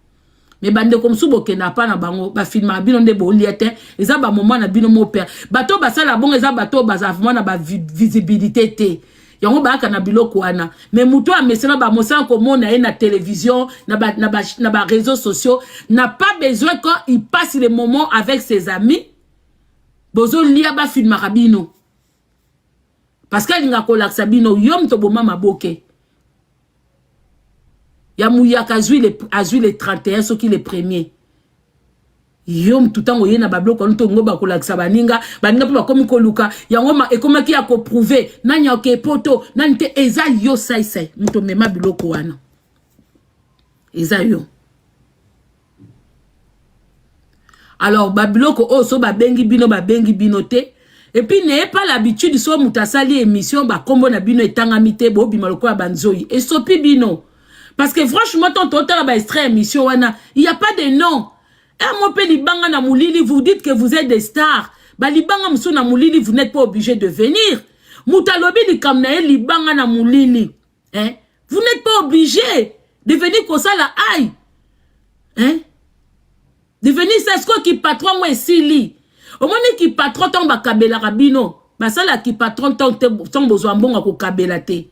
Speaker 7: me bande comme subo kena pa na bango ba filma bino ndebo liete eza ba moment na bino mo père bato basala bon eza bato bazavement na ba visibilité te yango ba kana biloko wana mais muto a mesena ba mosala ko mona na télévision na ba réseaux sociaux n'a pas besoin quand il passe les moments avec ses amis bozo lia ba filma rabino. Parce qu'elle n'a pas sabino yom to boma maboke. Ya mouyaka azui les 31 ce qui les premiers. Yom tout temps oyena bablo ko nto ngoba ko laksa baninga baninga pe bakomi ko luka ya ngoma e koma ki ako prouver nanya ke poto nante eza yo sai mto mema biloko wana. Eza yo. Alors babiloko o so babengi bino te. Et puis, n'ayez pas l'habitude, soit moutasali émission, bah, combo na bino etangamite, bo, bimaloko a banzoi. Et sopi bino. Parce que franchement, ton total, bah, extrait émission, wana, il n'y a pas de nom. Et moi, pe libanga na moulili, vous dites que vous êtes des stars. Bah, libanga msou na moulili, vous n'êtes pas obligé de venir. Moutalobi li kamnae libanga na moulili. Hein? Vous n'êtes pas obligé de venir comme ça la aïe. Hein? De venir, c'est ce qui patron, moi, sili. Au moment qui patron ton ba kabela rabino, basala qui patron ton besoin bon ko kabela te.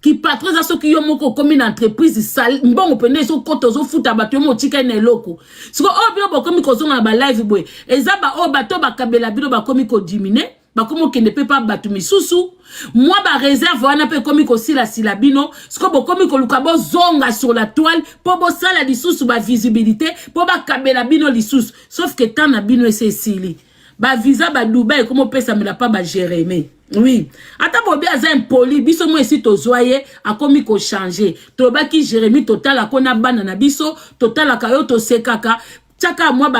Speaker 7: Qui patron za so ki yo moko comme une entreprise sal bon pene so koto zo futa bato mo tika na loko. Siko o bino ba komi ko zo na ba live boy. Eza ba o bato ba kabela bino ba komi ko dimine, ba komo ke ne peut pas batu misusu. Moi ba réserve wana pe komi ko sila bino, siko bo komi ko luka bo zonga sur la toile, po bo sala lisusu ba visibilité, po ba kabela bino lisusu. Sauf que tant na bino c'est sili. Ba visa ba Dubaï comment peut ça me la pas ba Jérémie. Oui. Ata bobi aza impoli, biso mo esi to zoye a komi ko changer. To ba ki Jérémie total a kona bana na biso, total a kayo to sekaka. Tchaka moi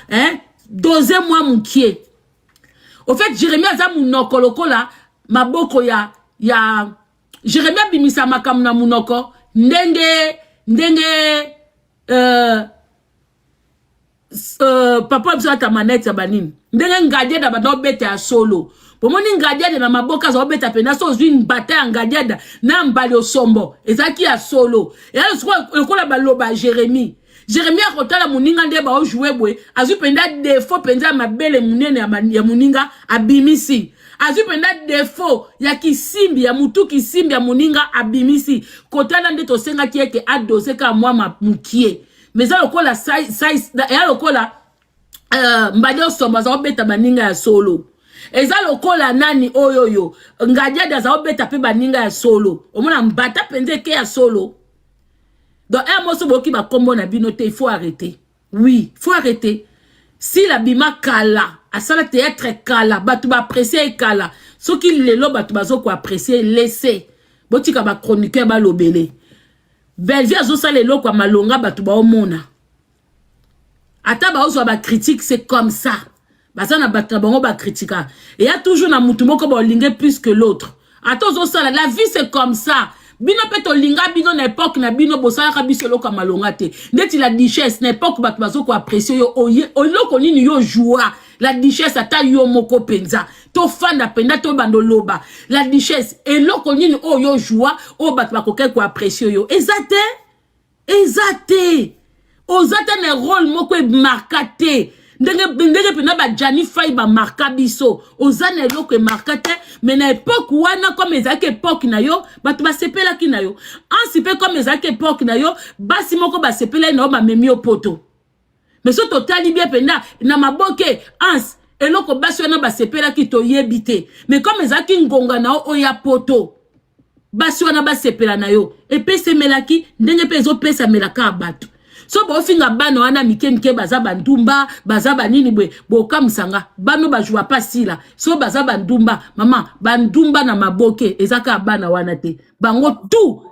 Speaker 7: hein, deuxième mois mukie. Au fait Jérémie aza munoko lokola maboko ya Jérémie bimisa makam na munoko ndenge papa msata manette ya banini ndenge ngadiada bado bete ya solo pomoni ngadiada na maboka za beta pena so zwi mbata ya ngadiada na mbali osombo ezaki ya solo et alors ce ko la baloba Jérémie akotala muninga nde ba jouer bwe azu penda défaut penza mabele munene ya muninga abimisi azu penda défaut ya kisimbi ya mutu kisimbi ya muninga abimisi kotala nde to senga kieke adose ka mwa mukie mais ça lokola size ya lokola mbade osomba za obeta baninga ya solo eza lokola nani oyoyo ngadiada za obeta pe baninga ya solo omona mbata penze ke ya solo donc un mot boki ba kombo na binote il faut arrêter. Oui, il faut arrêter. Si la bima kala asala théâtre kala batu ba apprécier kala ce qui lelo batu bazo ko apprécier laisser botika ba chroniqueur ba lobele Belvie azo sala lelo kwa malonga batu ba omona ata ba ozo ba critique c'est comme ça basa na batu bango ba critika et y a toujours na mutu moko ba lingue plus que l'autre ata ozo sala la vie c'est comme ça. Bino peto linga bino na époque na bino bosala ka biso loka malonga te ndeti la duchesse na époque batu bazo ko apprécier yo oloko nini yo joie la duchesse ata yo moko penza to fanda penda to bando loba la duchesse eloko nini o yo joie o batu bakoke ko apprécier yo ezate ozate na rôle moko e marquate ndenge pena ba Jani Fay ba marka biso ozane eloko e marquate mais na époque wana comme ezaki époque na yo batu ba sepela ki na yo ansi pe comme ezaki époque na yo basi moko ba sepela na yo ba memi o poto mais so totali bien pena na maboke ans eloko basi wana ba sepela ki to yebite mais comme ezaki ngonga na yo ya poto basi wana ba sepela na yo et pe semelaki ndenge pe zo pesa melaka batu so bo finga bano wana mike baza bandumba baza banini bwe boka musanga bano bajua pasila so baza bandumba mama bandumba na maboke ezaka bana wana te bango tout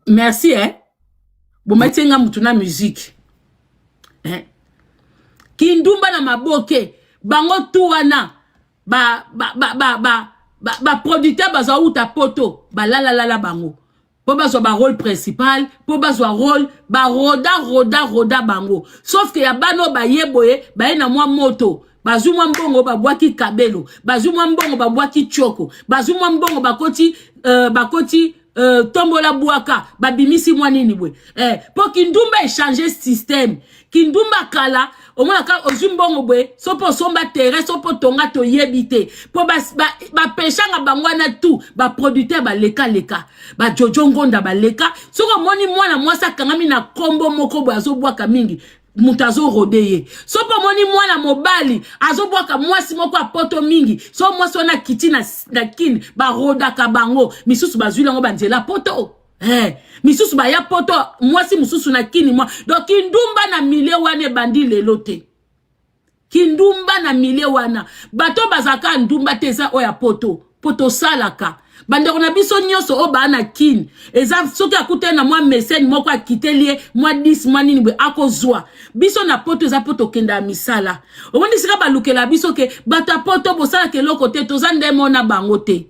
Speaker 7: Merci, hein. Bon, maintenant, mutuna musique. Hein. Kindumba na maboke. Bango tuwana. Ba producteur baza uta poto. Ba la bango. Po bazo ba rôle principal. Po bazo rôle. Ba roda bango. Sauf que ya bano ba yeboye. Ba na mwa moto. Bazu mwa mbongo ba bwaki kabelo. Bazu mwa mbongo ba bwaki choko. Bazu mwa mbongo bakoti tombola buaka babimisi mwanini bwe po kindumba échanger système kindumba kala omona ka ozumbongo bwe sopo somba terrain sopo tonga to yebite po ba peshanga bangwana tout ba producteur ba leka ba jojo ngonda ba leka soko moni mwana mwasa kangami na kombo moko bwe azobwaka mingi mutazo rodeye sopo moni mwana mobali azobwaka mwasi moko apoto mingi so mwasi wana kiti na kini ba roda kabango misusu bazwila ngo banzela poto misusu ba ya poto mwasi mususu na kini mwa donc kindumba na mile wane bandi lelo te kindumba na mile wana bato bazaka ndumba teza oya poto salaka bandeko na biso nyonso o bana kin eza soki akute na mwa message moko akitelie mwa 10 mwa nini bwe akozwa biso na poto eza poto kenda misala omoni sika balukela biso ke bata poto bosala ke loko te toza ndemo na bango te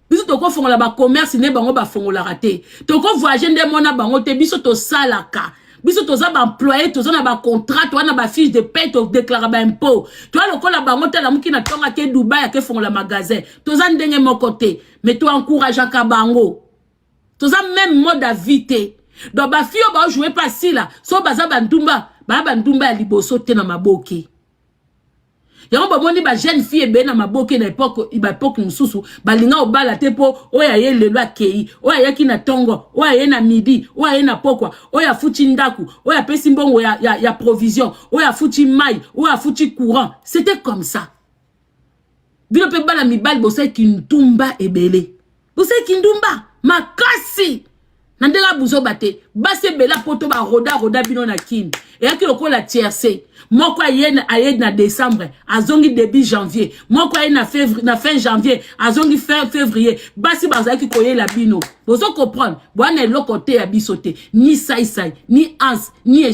Speaker 7: biso toko fongola ba commerce ne bango ba fongola te toko voyager ndemo na bango te biso to salaka biso toza ba employé toza na ba contrat to na ba fiche de paie to déclarer ba impôt to lokola bango te la muki na tonga ke Dubai ke fongola magasin toza ndenge moko te mais to encourage ka bango toza même mode à vie donc ba fio ba jouer pas si là so baza bandumba ya liboso te na maboki yango bomoni ba jeune fille be na maboki na époque mususu balinga obala te po oya ye lelo akei oya yaki na tongo oya ye na midi oya ye na pokwa oya futi ndaku oya pesi mbongo ya provision oya futi mai oya futi courant c'était comme ça bino pe bala mibali bosai kindumba ebele bosai kindumba makasi nandela buzo bate base bela poto ba roda bino na kin et yaki lokola tiercé moko ayé na décembre azongi début janvier moko ayé na fin janvier azongi fin février basi bazaki koyela bino bozo comprendre bwana lokote ya bisote ni sai ni ans ni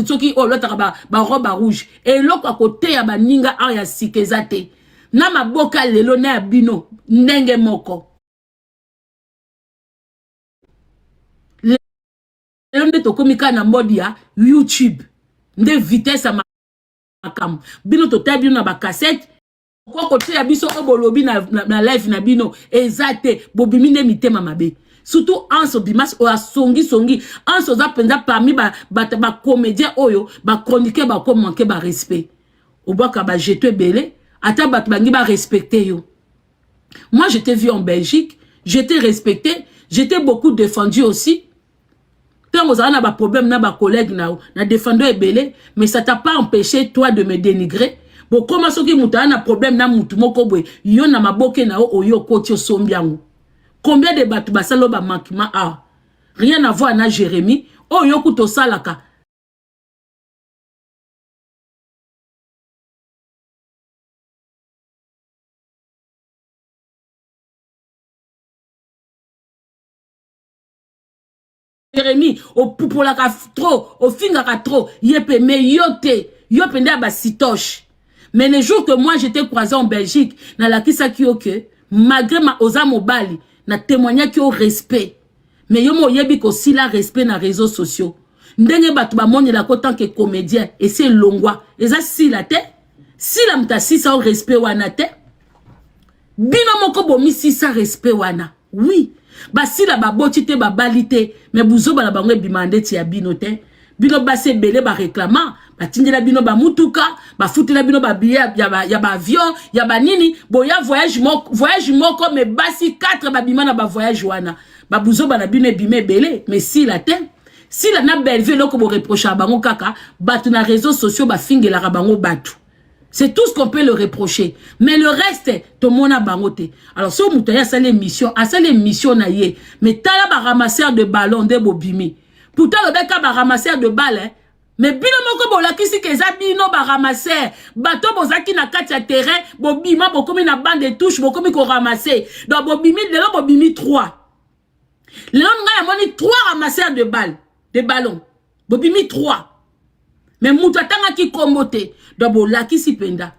Speaker 7: soki olota ba robe rouge et loko akote ya baninga a ya sikezate na maboka lelo na bino ndenge moko nde tokomika na mode ya YouTube nde vitesse ya makam bino totai bino na ba cassette koko te ya biso obolobi na live na bino ezate bobimi nde mitema mabe surtout Anso Bimas o songi Anso za penza parmi ba comédien oyo ba chroniqueur ba ko manquer ba respect obaka ba jeter belé ata ba bangi ba respecter yo. Moi j'étais vu en Belgique, j'étais respecté, j'étais beaucoup défendu aussi. Tant vous avez un problème, na collègue na défendu ebele, mais ça t'a pas empêché toi de me dénigrer. Bon comment ce qui muta un problème na mutu moko bwe, yo na maboke na o yo koti sombiango. Combien de batu basalo ba manquement a? Rien à voir na Jérémy, o yo kuto salaka. Jérémy, au poupolaka trop, au fingaka trop, yepe me yote, yopende ba sitoche. Mais les jours que moi j'étais croisé en Belgique, na la kisa kioke, malgré ma oza mobali, na témoigné ki au respect. Mais yo mo yebi ko si la respect na réseaux sociaux. Ndenge batu ba moni la ko tant que comédien et c'est longwa. Eza si la te, si la mta si sa au respect wana te. Bino moko bomi si sa respect wana. Oui. Basi la baboti te babalite mais buzo bala bango bimande ti ya bino te bino base belé ba réclamant batindela bino ba mutuka ba futela bino ba billet ya ba avion ya ba nini boya voyage moko mais basi 4 ba bimana ba voyage wana ba buzo bala bino bimé belé mais si la te si la na belvé loko bo reprocher bango kaka batu na réseaux sociaux ba fingela bango batu. C'est tout ce qu'on peut le reprocher. Mais le reste, tout le monde a bangoté. Alors, si on a les missions, na yé. Mais t'as là, ramasseur de ballons, de bobimi. Pourtant, le bec a ramasseur de balles, mais bino moko bolakisi ke eza bino ba ramasser bato bozaki na kati ya terrain bobima bokomi na bande de touche bokomi ko ramasser donc bobimi lelo bobimi 3 lelo nga moni 3 ramasseurs de balles de ballons bobimi 3 mais mutu atanga ki kombote donc bolakisi penda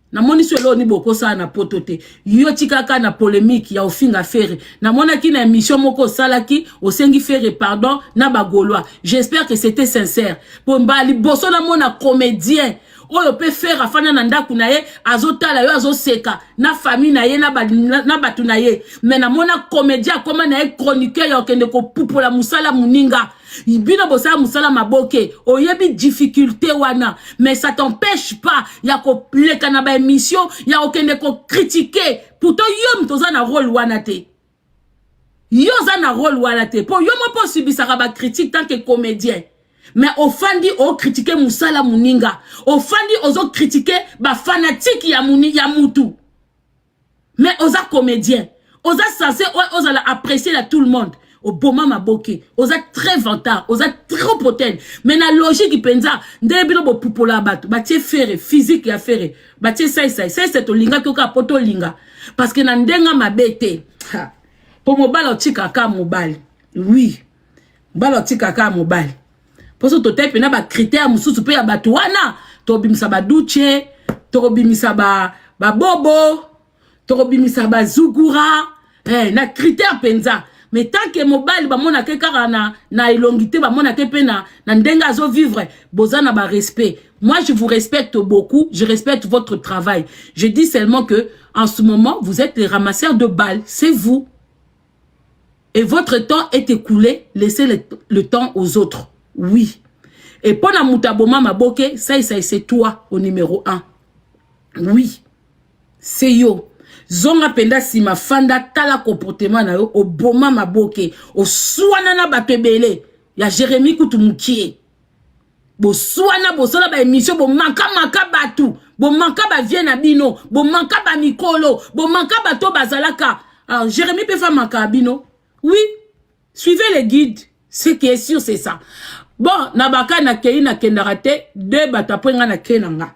Speaker 7: na moni solo ni boko sa na potote yo tikaka na polémique ya ofinga fere na mona ki na émission moko salaki osengi fere pardon na bagolois j'espère que c'était sincère pour mbali boso na mona comédien oyo pe faire afana na ndaku na ye azotala yo azoseka na famille na ye na batu na ye mais na mona comédien comme na ye chroniqueur ya okende ko pupola musala muninga ibino bosala musala maboke oyebi difficulté wana mais ça t'empêche pas ya ko leka na ba émission ya okende ko critiquer pourtant yo mtoza na rôle wana te yo za na rôle wana te pour yo mo pas subisaka ba critique tant que comédien mais ofandi o critiquer musala muninga ofandi ozo critiquer ba fanatique ya mutu mais oza comédien oza censé oza la apprécier à tout le monde au boma maboke oza très vantard oza trop potent mais na logique penza ndebino bo pupola bato batie fere physique ya fere batie sai to linga koka poto linga parce que na ndenga mabete pour mobala otika ka mobali oui mobala otika ka mobali pour ça tote pena ba critère mususu pe ya bato wana to bimisa ba duche to bimisa ba bobo to bimisa ba zugura na critère penza mais tant que mobile ba mona ke kara na elongité ba mona ke pena na ndenga zo vivre bozana ba respect. Moi je vous respecte beaucoup, je respecte votre travail. Je dis seulement que en ce moment vous êtes les ramasseurs de balles, c'est vous. Et votre temps est écoulé, laissez le temps aux autres. Oui. Et pour la mutaboma maboke, ça c'est toi au numéro 1. Oui. C'est yo. Zonga penda sima fanda tala comportement na yo oboma maboke o suana na batebele ya Jérémy Koutumukie bo suana bo sola ba émission bo manka batu bo manka ba vie na bino bo manka ba mikolo bo manka bato bazalaka. Alors Jérémy peut faire manka bino. Oui, suivez les guides, ce qui est sûr c'est ça. Bon nabaka na kei na kendarate de batapwenga na kenanga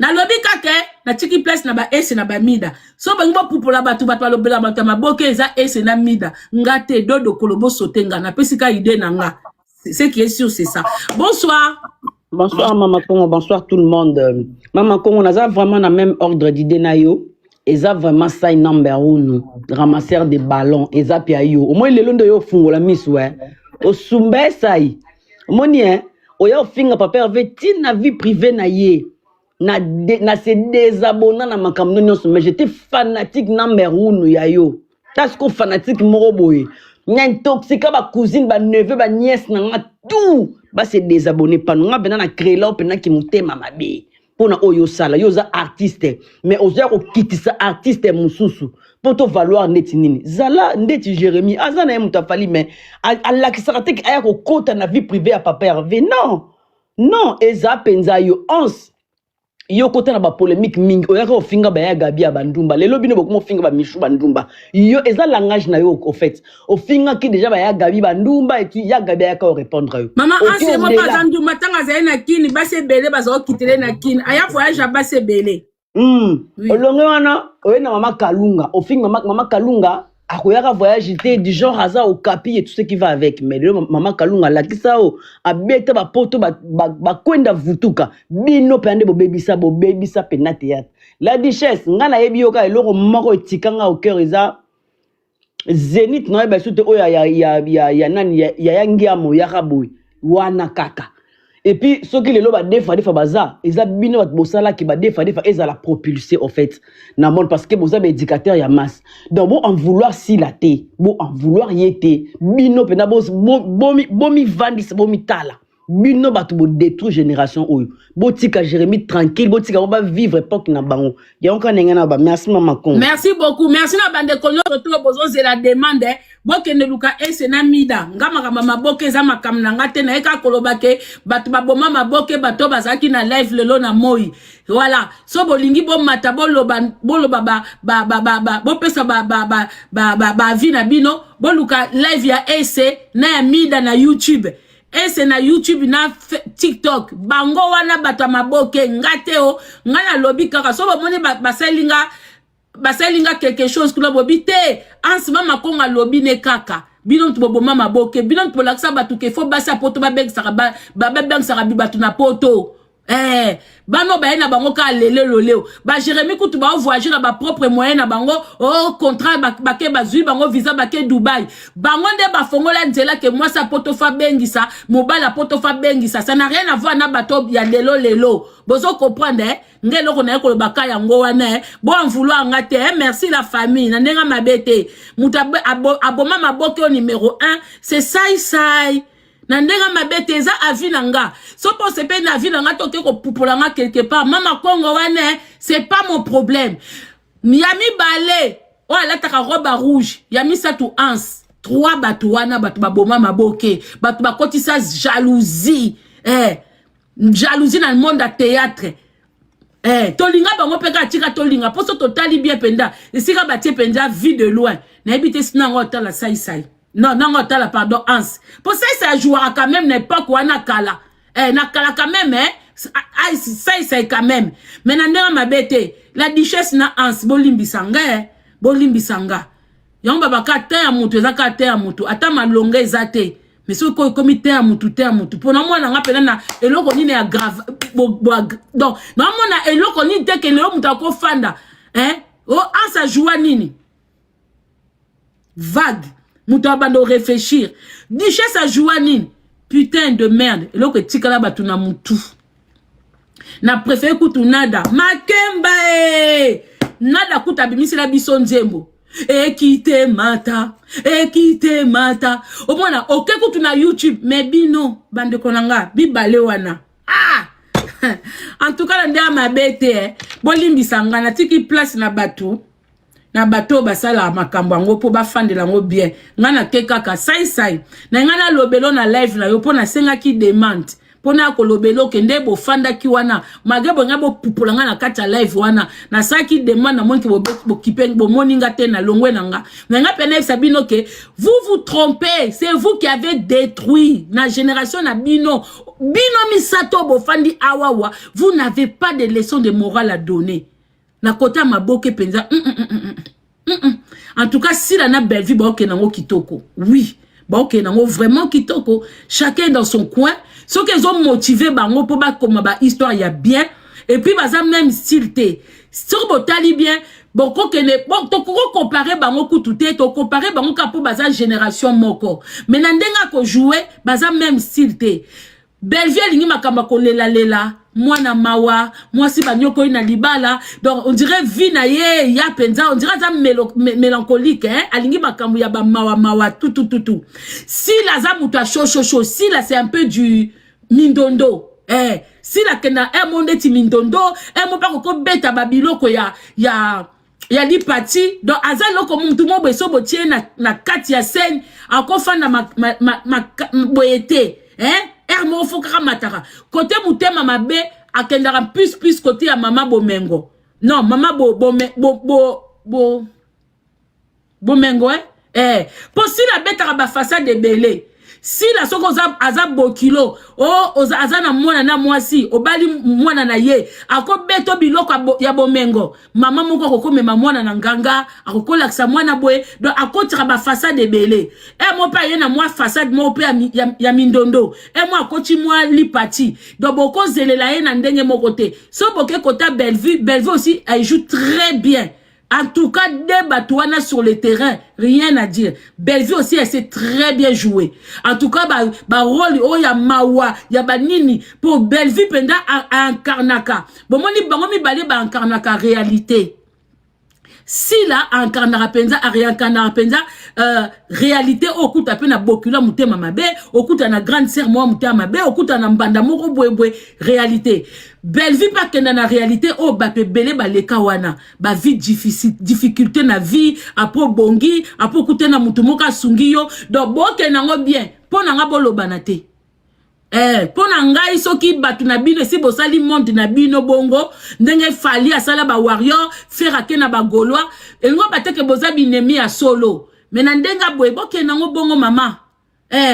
Speaker 7: na lobi kake na tiki place na ba ese na ba mida so bango pupola batu balobela batu maboke eza ese na mida ngate dodo kolobo sotenga na pesika idée nanga ce qui est sûr c'est ça. Bonsoir.
Speaker 9: Bonsoir Maman Congo, bonsoir tout le monde. Maman Congo, on a vraiment le même ordre d'idée na yo. Eza vraiment ça number 1 ramasseur des ballons eza pia yo. Au moins le londo yo fungo la miss ouais. O sumbe sai. Moni hein, o yo finga papa vetin na vie privée na ye. Na se désabonner na makamno nyonso mais j'étais fanatique number 1 ya yo. Parce que fanatique moko boye. Nya intoxica ba cousine ba neveu ba nièce na tout. Ba se désabonner pas nga bena na créer là pena ki mutema mabe. Pona oyo sala yo za artiste mais oza ko kitisa artiste mususu pour te valoir neti nini. Zala ndeti Jérémy azana ya mutafali mais ala kisarate ki aya ko kota na vie privée ya papa Hervé. Non. Non, eza penza yo 11. Yo kota na ba polémique mingi oyaka ofinga ba ya gabi ya bandumba lelo bino bokomo finga ba mishu bandumba yo eza langage na yo au fait ofinga ki déjà ba ya gabi bandumba et ya gabi ya ka répondre yo
Speaker 7: maman anse mo pas bandumba tanga za na kini ba se belé ba zo kitele na kini aya voyage ba se belé
Speaker 9: olongo wana oyena mama Kalunga ofinga mama Kalunga akoyaka voyage du genre hasard au capi et tout ce qui va avec mais le maman Kalunga la kisao abeta ba poto ba kwenda vutuka bino pende bo baby sa pena théâtre la duchesse ngana yebi yoka eloko moko etikanga au cœur eza Zénith no ba sute oya ya nani ya ngiamo ya kaboy wana kaka. Et puis, ce qui est là, defa baza, ils ont bino bosala qui ba defa ils ont la propulser en fait. Na monde parce que vous avez éducateur ya masse. Donc bon en vouloir si la té, bon en vouloir yété, bino pena bomi vandis bomi tala. Bino batu bo détruire génération oyo. Botika Jérémy tranquille, botika ba vivre époque na bango. Ya onka nengana ba merci Maman Congo.
Speaker 7: Merci beaucoup. Merci na bande konyo surtout besoin c'est la demande. Boke ne luka ese na mida. Ngama kama maboke za makam na ngate na eka kolobake batu baboma maboke bato bazaki na live lelo na moi. Voilà. So bolingi bo mata bolo baba bo pesa ba vi na bino boluka live ya ese na ya mida na YouTube. Et c'est na YouTube na TikTok bango wana bato maboke ngate o ngana lobby kaka so bomoni basalinga quelque chose kuna bobi te ansima makonga lobby ne kaka bino to boma maboke bino to laksa batu ke fo basa poto ba beng saka ba beng saka batu na poto bano ba na bango ka lele loleo ba Jérémy kutu ba voyager na ba propre moyen na bango contrat ba ke bazui bango visa ba ke Dubai bango nde ba fongola nzela ke moi sa poto fa bengisa mobala poto fa bengisa ça n'a rien à voir na bato ya lelo bozo comprendre ngelo ko na ko baka yango wana bo en vouloir ngate merci la famille na ndenga mabete muta aboma maboke au numéro 1 c'est sai na ndenga mabete eza avi nanga so po se pe na avi nanga toke ko pupolanga quelque part mama kongo wane c'est pas mon problème yami balé o ala taka robe rouge yami sa tu ans 3 batu wana batu baboma maboke batu bakotisa jalousie jalousie dans le monde à théâtre tolinga bango peka tika tolinga poso totali bien penda esika batie penda vie de loin na ebité sinango tala sai non non tala pardon ans pour ça jouera quand même n'est pas quoi na kala na kala quand même ça quand même mais na ndanga mabete la duchesse na ans bolimbisanga yango babaka te ya mutu ezaka te ya mutu ata malonga ezate mais ce ko comité à mutu pour na mwana nga pena na eloko nini ya grave donc na mwana eloko nini te ke lelo mutu akofanda asa joua nini vague mutu abando réfléchir duchesse a joua nini putain de merde eloko etikala batu na mutu na préféré kutu nada makemba nada kuta bimisi la biso nzembo ekite mata omona oke kutu na YouTube mais bino bande konanga bibale wana en tout cas ndia mabete bolimbisanga na tiki place na bato basala makambo yango po bafandela ngo bien ngana kekaka sai na ngana lobelo na live na yo po na senga ki demande pona ko lobelo kende bo fanda ki wana magebo ngabo pupulanga na kata live wana na saki demande na monki bo kipeng bo moninga te na longwe nanga nga pena sabino ke vous trompez, c'est vous qui avez détruit la génération na bino misato bo fandi awawa, vous n'avez pas de leçon de morale à donner na kota maboke penza en tout cas si la na belle vie ba kenango kitoko oui ba kenango vraiment kitoko chacun dans son coin. Ceux qui ont motivé bango pour ba comme ba histoire ya bien et puis baza même style té sur botali bien boko kene bon to ko comparer bango kututé to comparer bango ka pour baza génération moko mais na ndenga ko jouer baza même style té Belleville lingi makamba ko lela mwana mawa mwasi banyoko ina libala donc on dirait vie na ye ya penza on dirait ça mélancolique alingi makambo ya ba mawa tout si la za muta chaud si là c'est un peu du mindondo si la kena monde ti mindondo mo pa ko beta babiloko ya li parti donc azalo ko muntu mo beso botie na kati ya scène akofanda ma boyete mo fokara matara côté mutema mabe akendara plus côté ya mama bomengo non mama bomengo pour si la bête ba façade de belé si la soko azab bokilo azana mwana na mwasi obali mwana na ye akobeto biloko ya bomengo mama moko akokomema mwana na nganga akokolakisa mwana boye donc akotira ba façade de belé mo pa ye na mwa façade mo pe ya mindondo mo akoti mwa lipati donc boko zelela ye na ndenge moko te so boke kota Belleville aussi elle joue très bien. En tout cas, des batouana sur le terrain, rien à dire. Belleville aussi, elle s'est très bien jouée. En tout cas, rôle, ya mawa, ya nini, pour Belleville, penda, en karnaka. Bon, mi balé, en karnaka, réalité. Si là, en karnaka penza, réalité, au coup, t'as na bokula, mutema mabe, au coup, t'as na grande sœur, moi, mutema mabe, au coup, t'as na mbanda, moro, boué, réalité. Belleville pas que dans la réalité bape belé les kawana ba vie difficulté na vie après bongi après koute na mutu moka sungiyo donc boke nango bien pona nga bolo banate pona ngai soki batu na bino si bosali monde na bino bongo ndenge fali asala ba warrior faire ke na ba gaulois elngo bateke boza binemi ya solo mais na ndenga boye boke nango bongo mama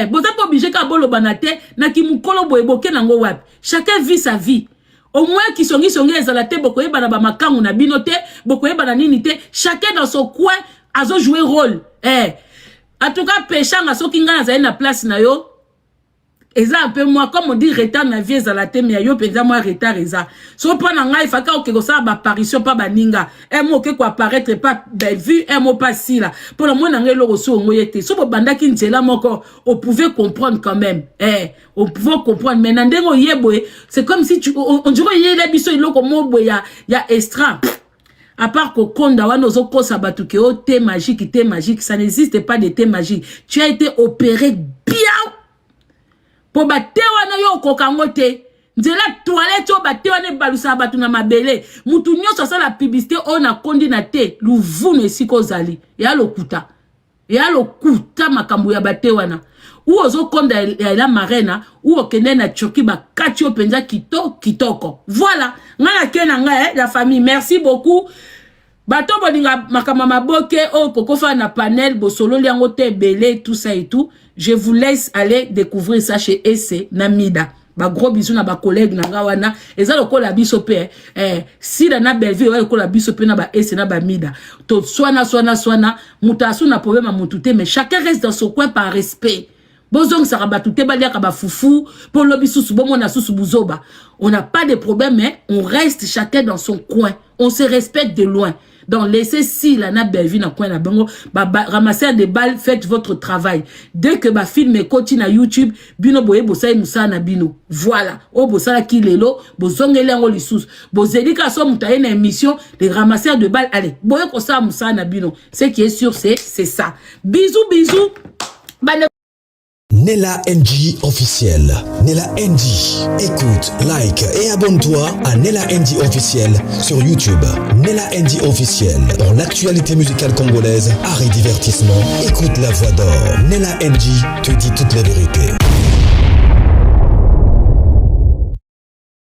Speaker 7: Boza pas obligé ka bolo banate na ki mukolo boye boke nango wapi. Chacun vit sa vie. Au moins qui sont ezalate bokoye bana ba makangu na binote, bokoye bana nini te, chacun dans son coin azo jouer rôle. En tout cas péchant à soki nga na place na yo. Eza un peu moi comme on dit retard na vie ezalate mais yo penza moi retard eza. So pa na ngai faka okeko sa ba apparition pa baninga. Mo ke ko apparaître pas belle vue, mo pas si là. Pour le moins na ngai loko so ngoyete. So bo bandaki nzela moko, on pouvait comprendre quand même. On pouvait comprendre mais nandengo yeboye, c'est comme si on dirait yele biso iloko mo ya extra. À part qu'au Konda, thé magique, ça n'existe pas de thé magique. Tu as été opéré bien. Pour battre wana yo kokangote. Nzela toilette yo battre wana balusa batu na mabele. Mutu nyoso sa la publicité on a kondi na te. Luvu ne siko zali. Ya lokuta. Ya lokuta makambu ya battre wana. Ou ozo konda ya la marena. Ou okende na choki ba kati yo penza kitoko. Voilà. Ngana kena nga la famille. Merci beaucoup. Bato boninga makama maboke o kokofa na panel bosolo liango te belé tout ça et tout. Je vous laisse aller découvrir ça chez EC Namida. Ba gros bisous na ba collègue na ngawana. Eza lokola biso pe si na Belleville wa lokola biso pe na ba EC na ba Mida. To swana mutasu na problème mutute mais chacun reste dans son coin par respect. Bozong sarabatute baliaka ba foufou pour lobi susu bomo na susu buzoba. On n'a pas de problème mais on reste chacun dans son coin. On se respecte de loin. Donc, laissez si la na Belleville na coin na bango, ramasser des balles, faites votre travail. Dès que ma film est continue à YouTube, bino boye bosa musa na bino. Voilà. O bosa la ki lelo, bozongele ngo lisous. Bozeli ka so mutaye na émission, les ramasseurs de balles, allez. Boye ko sa musa na bino. Ce qui est sûr, c'est ça. Bisous.
Speaker 1: Nella NG officiel. Nella NG. Écoute, like et abonne-toi à Nella NG officiel sur YouTube. Nella NG officiel. Pour l'actualité musicale congolaise, art et divertissement, écoute la voix d'or. Nella NG te dit toutes les vérités.